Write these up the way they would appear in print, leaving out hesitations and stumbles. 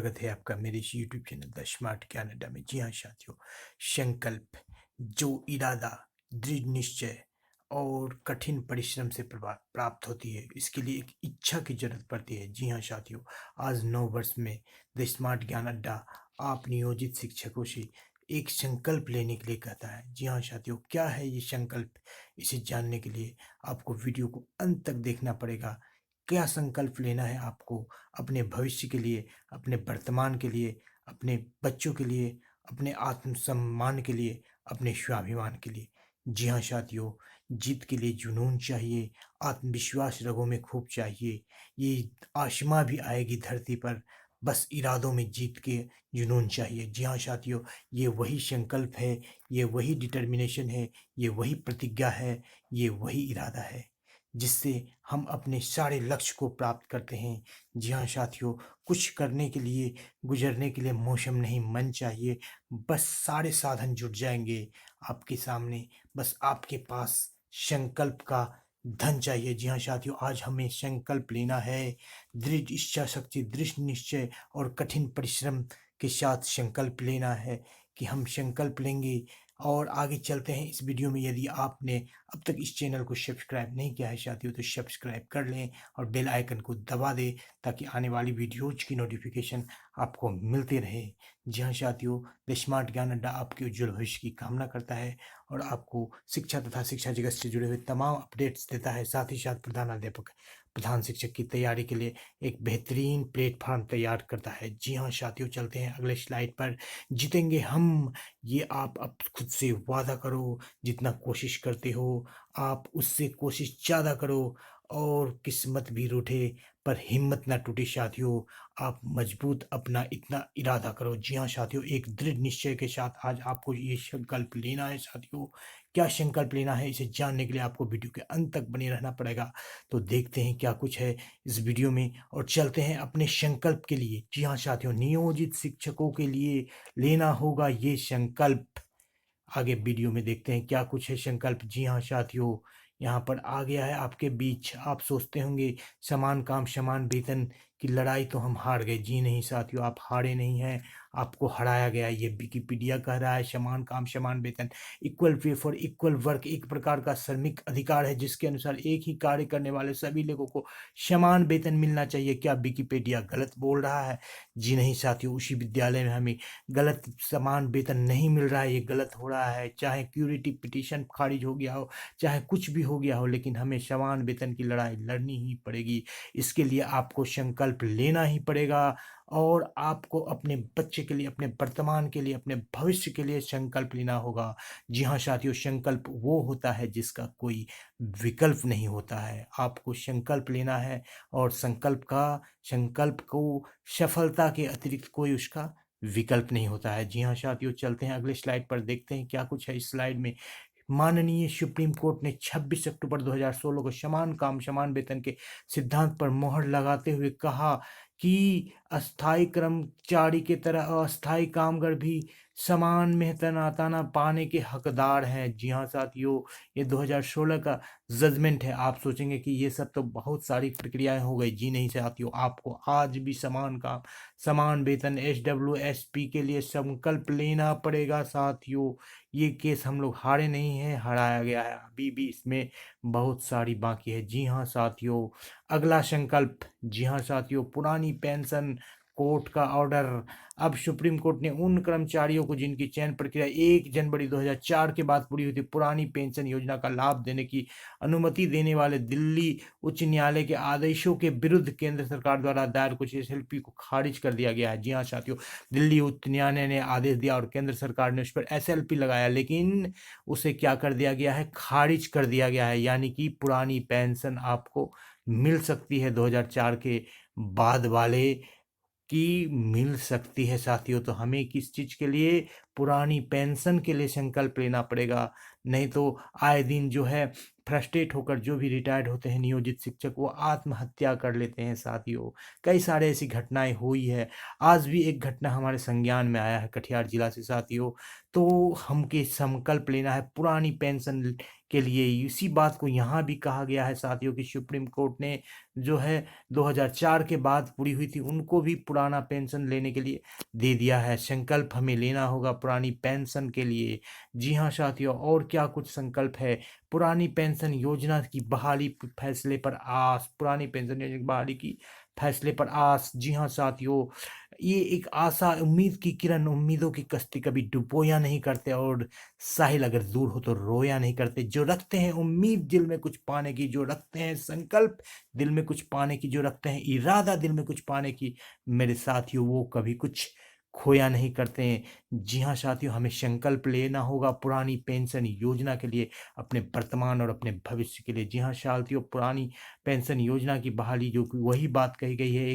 स्वागत है आपका मेरे इस YouTube channel the smart Canada में। जी हाँ साथियों, संकल्प जो इरादा, दृढ़ निश्चय और कठिन परिश्रम से प्राप्त होती है, इसके लिए एक इच्छा की जरूरत पड़ती है। जी हाँ साथियों, आज 9 वर्ष में द स्मार्ट ज्ञान अड्डा आप नियोजित शिक्षकों से एक संकल्प लेने के लिए कहता है। जी हाँ साथियों, क्या है ये संकल्प? इसे जानने के लिए आपको वीडियो को अंत तक देखना पड़ेगा। क्या संकल्प लेना है आपको अपने भविष्य के लिए, अपने वर्तमान के लिए, अपने बच्चों के लिए, अपने आत्मसम्मान के लिए, अपने स्वाभिमान के लिए। जी हाँ साथियों, जीत के लिए जुनून चाहिए, आत्मविश्वास रगों में खूब चाहिए। ये आसमां भी आएगी धरती पर, बस इरादों में जीत के जुनून चाहिए। जी हाँ साथियों, ये वही संकल्प है, ये वही डिटर्मिनेशन है, ये वही प्रतिज्ञा है, ये वही इरादा है जिससे हम अपने सारे लक्ष्य को प्राप्त करते हैं। जी हाँ साथियों, कुछ करने के लिए, गुजरने के लिए मौसम नहीं, मन चाहिए। बस सारे साधन जुट जाएंगे आपके सामने, बस आपके पास संकल्प का धन चाहिए। जी हाँ साथियों, आज हमें संकल्प लेना है। दृढ़ इच्छा शक्ति, दृढ़ निश्चय और कठिन परिश्रम के साथ संकल्प लेना है कि हम संकल्प लेंगे। और आगे चलते हैं इस वीडियो में। यदि आपने अब तक इस चैनल को सब्सक्राइब नहीं किया है साथियों, तो सब्सक्राइब कर लें और बेल आइकन को दबा दें ताकि आने वाली वीडियोज की नोटिफिकेशन आपको मिलते रहे। जी हाँ साथियों, द स्मार्ट ज्ञान अड्डा आपके उज्जवल भविष्य की कामना करता है और आपको शिक्षा तथा शिक्षा जगत से जुड़े हुए तमाम अपडेट्स देता है। साथ ही साथ प्रधानाध्यापक, प्रधान शिक्षक की तैयारी के लिए एक बेहतरीन प्लेटफॉर्म तैयार करता है। जी हाँ साथियों, चलते हैं अगले स्लाइड पर। जीतेंगे हम, ये आप अब खुद से वादा करो। जितना कोशिश करते हो आप उससे कोशिश ज़्यादा करो और किस्मत भी रूठे पर हिम्मत ना टूटे साथियों। आप मजबूत अपना इतना इरादा करो। जी हाँ साथियों, एक दृढ़ निश्चय के साथ आज आपको ये संकल्प लेना है साथियों। क्या संकल्प लेना है, इसे जानने के लिए आपको वीडियो के अंत तक बने रहना पड़ेगा। तो देखते हैं क्या कुछ है इस वीडियो में और चलते हैं अपने संकल्प के लिए। जी हाँ साथियों, नियोजित शिक्षकों के लिए लेना होगा ये संकल्प। आगे वीडियो में देखते हैं क्या कुछ है संकल्प। जी हाँ साथियों, यहाँ पर आ गया है आपके बीच। आप सोचते होंगे समान काम समान वेतन की लड़ाई तो हम हार गए। जी नहीं साथियों, आप हारे नहीं हैं, आपको हराया गया है। ये विकिपीडिया कह रहा है समान काम समान वेतन, equal pay for equal work एक प्रकार का श्रमिक अधिकार है जिसके अनुसार एक ही कार्य करने वाले सभी लोगों को समान वेतन मिलना चाहिए। क्या विकिपीडिया गलत बोल रहा है? जी नहीं साथियों, उसी विद्यालय में हमें गलत समान वेतन नहीं मिल रहा है, ये गलत हो रहा है। चाहे क्यूरेटिव पिटीशन खारिज हो गया हो, चाहे कुछ भी हो गया हो, लेकिन हमें समान वेतन की लड़ाई लड़नी ही पड़ेगी। इसके लिए आपको संकल्प लेना ही पड़ेगा और आपको अपने बच्चे के लिए, अपने वर्तमान के लिए, अपने भविष्य के लिए संकल्प लेना होगा। जी हाँ साथियों, संकल्प वो होता है जिसका कोई विकल्प नहीं होता है। आपको संकल्प लेना है और संकल्प को सफलता के अतिरिक्त कोई उसका विकल्प नहीं होता है। जी हाँ साथियों, चलते हैं अगले स्लाइड पर, देखते हैं क्या कुछ है इस स्लाइड में। माननीय सुप्रीम कोर्ट ने 26 अक्टूबर 2016 को समान काम समान वेतन के सिद्धांत पर मोहर लगाते हुए कहा कि अस्थायी कर्मचारी की तरह अस्थायी कामगार भी समान मेहनताना पाने के हकदार हैं। जी हाँ साथियों, ये 2016 का जजमेंट है। आप सोचेंगे कि ये सब तो बहुत सारी प्रक्रियाएं हो गई। जी नहीं साथियों, आपको आज भी समान काम समान वेतन SWSP के लिए संकल्प लेना पड़ेगा साथियों। ये केस हम लोग हारे नहीं हैं, हराया गया है, अभी भी इसमें बहुत सारी बाकी है। जी हाँ साथियों, अगला संकल्प। जी हाँ साथियों, पुरानी पेंशन कोर्ट का ऑर्डर। अब सुप्रीम कोर्ट ने उन कर्मचारियों को जिनकी चयन प्रक्रिया 1 जनवरी 2004 के बाद पूरी हुई थी, पुरानी पेंशन योजना का लाभ देने की अनुमति देने वाले दिल्ली उच्च न्यायालय के आदेशों के विरुद्ध केंद्र सरकार द्वारा दायर कुछ SLP को खारिज कर दिया गया है। जी हाँ साथियों, दिल्ली उच्च न्यायालय ने आदेश दिया और केंद्र सरकार ने उस पर SLP लगाया, लेकिन उसे क्या कर दिया गया है? खारिज कर दिया गया है। यानी कि पुरानी पेंशन आपको मिल सकती है 2004 के बाद वाले की मिल सकती है साथियों। तो हमें किस चीज़ के लिए? पुरानी पेंशन के लिए संकल्प लेना पड़ेगा। नहीं तो आए दिन जो है फ्रस्ट्रेट होकर जो भी रिटायर्ड होते हैं नियोजित शिक्षक, वो आत्महत्या कर लेते हैं साथियों। कई सारे ऐसी घटनाएं हुई है। आज भी एक घटना हमारे संज्ञान में आया है कटिहार जिला से साथियों। तो हमके संकल्प लेना है पुरानी पेंशन के लिए। इसी बात को यहाँ भी कहा गया है साथियों कि सुप्रीम कोर्ट ने जो है 2004 के बाद पूरी हुई थी उनको भी पुराना पेंशन लेने के लिए दे दिया है। संकल्प हमें लेना होगा पुरानी पेंशन के लिए। जी हाँ साथियों, और क्या कुछ संकल्प है? पुरानी पेंशन योजना की बहाली फैसले पर आस, पुरानी पेंशन योजना की बहाली की फैसले पर आस। जी हाँ साथियों, ये एक आशा, उम्मीद की किरण, उम्मीदों की कश्ती कभी डुबोया नहीं करते, और साहिल अगर दूर हो तो रोया नहीं करते। जो रखते हैं उम्मीद दिल में कुछ पाने की, जो रखते हैं संकल्प दिल में कुछ पाने की, जो रखते हैं इरादा दिल में कुछ पाने की, मेरे साथियों, वो कभी कुछ खोया नहीं करते हैं। जी हाँ साथियों, हमें संकल्प लेना होगा पुरानी पेंशन योजना के लिए, अपने वर्तमान और अपने भविष्य के लिए। जी हाँ साथियों, पुरानी पेंशन योजना की बहाली, जो कि वही बात कही गई है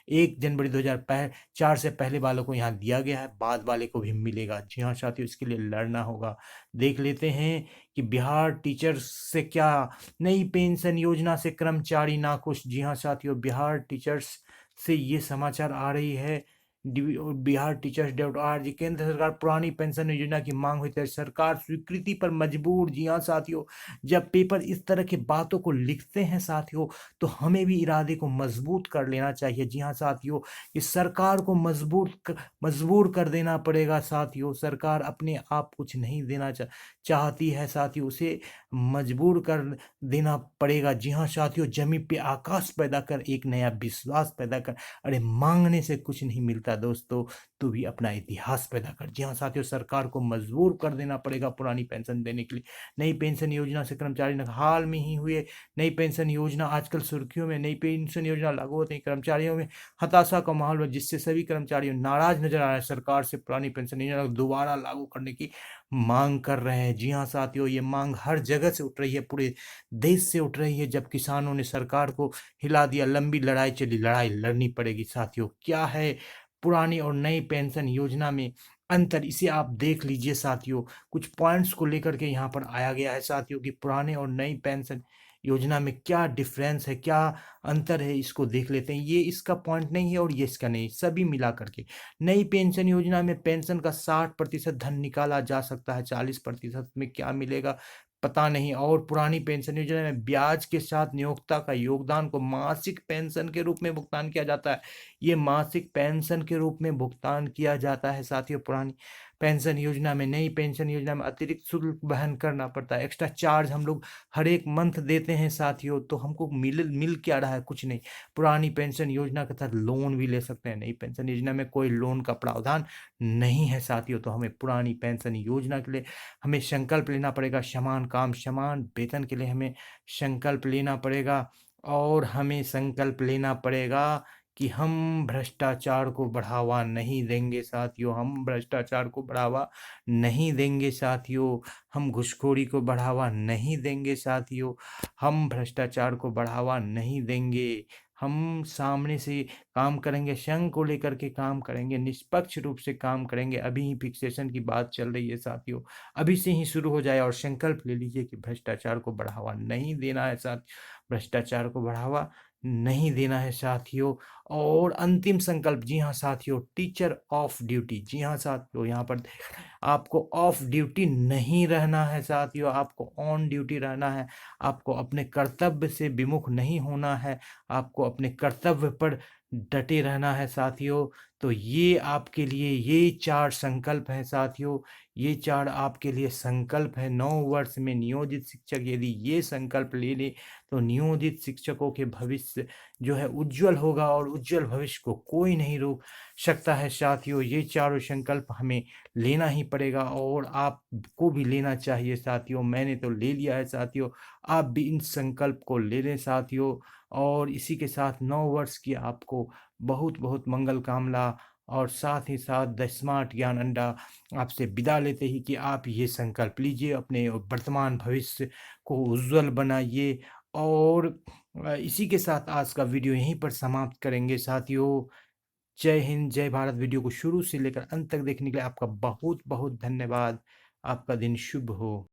1 जनवरी 2004 से पहले वालों को यहाँ दिया गया है, बाद वाले को भी मिलेगा। जी हाँ साथियों, इसके लिए लड़ना होगा। देख लेते हैं कि बिहार टीचर्स से क्या, नई पेंशन योजना से कर्मचारी नाखुश। जी हाँ साथियों, बिहार टीचर्स से ये समाचार आ रही है। Bihar teachers dot R G, केंद्र सरकार पुरानी पेंशन योजना की मांग हुई थी, सरकार स्वीकृति पर मजबूर। जी हाँ साथियों, जब पेपर इस तरह की बातों को लिखते हैं साथियों, तो हमें भी इरादे को मजबूत कर लेना चाहिए। जी हाँ साथियों, इस सरकार को मजबूर कर देना पड़ेगा साथियों। सरकार अपने आप कुछ नहीं देना चाहती है साथियों, उसे मजबूर कर देना पड़ेगा। जी हाँ साथियों, जमीन पे आकाश पैदा कर, एक नया विश्वास पैदा कर। अरे मांगने से कुछ नहीं मिलता दोस्तों, तू भी अपना इतिहास पैदा कर। जी हाँ साथियों, सरकार को मजबूर कर देना पड़ेगा पुरानी पेंशन देने के लिए। नई पेंशन योजना से कर्मचारी हाल में ही हुए नई पेंशन योजना आजकल सुर्खियों में। नई पेंशन योजना लागू होते ही कर्मचारियों में हताशा का माहौल है, जिससे सभी कर्मचारी नाराज नजर आ रहे हैं। सरकार से पुरानी पेंशन योजना को दोबारा लागू करने की मांग कर रहे हैं। जी हाँ साथियों, ये मांग हर जगह से उठ रही है, पूरे देश से उठ रही है। जब किसानों ने सरकार को हिला दिया, लंबी लड़ाई चली, लड़ाई लड़नी पड़ेगी साथियों। क्या है पुरानी और नई पेंशन योजना में अंतर, इसे आप देख लीजिए साथियों। कुछ पॉइंट्स को लेकर के यहाँ पर आया गया है साथियों कि पुराने और नई पेंशन योजना में क्या डिफरेंस है, क्या अंतर है, इसको देख लेते हैं। ये इसका पॉइंट नहीं है और ये इसका नहीं, सभी मिला करके। नई पेंशन योजना में पेंशन का 60% धन निकाला जा सकता है, 40% में क्या मिलेगा पता नहीं। और पुरानी पेंशन योजना में ब्याज के साथ नियोक्ता का योगदान को मासिक पेंशन के रूप में भुगतान किया जाता है। ये मासिक पेंशन के रूप में भुगतान किया जाता है साथियों पुरानी पेंशन योजना में। नई पेंशन योजना में अतिरिक्त शुल्क वहन करना पड़ता है, एक्स्ट्रा चार्ज हम लोग हर एक मंथ देते हैं साथियों। तो हमको मिल क्या रहा है, कुछ नहीं। पुरानी पेंशन योजना के तहत लोन भी ले सकते हैं, नई पेंशन योजना में कोई लोन का प्रावधान नहीं है साथियों। तो हमें पुरानी पेंशन योजना के लिए हमें संकल्प लेना पड़ेगा, समान काम समान वेतन के लिए हमें संकल्प लेना पड़ेगा। और हमें संकल्प लेना पड़ेगा कि हम भ्रष्टाचार को बढ़ावा नहीं देंगे साथियों, हम भ्रष्टाचार को बढ़ावा नहीं देंगे साथियों, हम घूसखोरी को बढ़ावा नहीं देंगे साथियों, हम भ्रष्टाचार को बढ़ावा नहीं देंगे। हम सामने से काम करेंगे, संघ को लेकर के काम करेंगे, निष्पक्ष रूप से काम करेंगे। अभी ही फिक्सेशन की बात चल रही है साथियों, अभी से ही शुरू हो जाए और संकल्प ले लीजिए कि भ्रष्टाचार को बढ़ावा नहीं देना है साथ, भ्रष्टाचार को बढ़ावा नहीं देना है साथियों। और अंतिम संकल्प, जी हाँ साथियों, टीचर ऑफ ड्यूटी। जी हाँ साथियों, यहाँ पर आपको ऑफ ड्यूटी नहीं रहना है साथियों, आपको ऑन ड्यूटी रहना है। आपको अपने कर्तव्य से विमुख नहीं होना है, आपको अपने कर्तव्य पर डटे रहना है साथियों। तो ये आपके लिए ये 4 संकल्प हैं साथियों, ये 4 आपके लिए संकल्प है। 9 वर्ष में नियोजित शिक्षक यदि ये संकल्प ले ले तो नियोजित शिक्षकों के भविष्य जो है उज्जवल होगा, और उज्जवल भविष्य को कोई नहीं रोक सकता है साथियों। ये चारों संकल्प हमें लेना ही पड़ेगा, और आपको भी लेना चाहिए साथियों। मैंने तो ले लिया है साथियों, आप भी इन संकल्प को ले लें साथियों। और इसी के साथ 9 वर्ष की आपको बहुत बहुत मंगल कामना, और साथ ही साथ द स्मार्ट ज्ञान अंडा आपसे विदा लेते ही कि आप ये संकल्प लीजिए, अपने वर्तमान भविष्य को उज्जवल बनाइए। और इसी के साथ आज का वीडियो यहीं पर समाप्त करेंगे साथियों। जय हिंद, जय भारत। वीडियो को शुरू से लेकर अंत तक देखने के लिए आपका बहुत बहुत धन्यवाद। आपका दिन शुभ हो।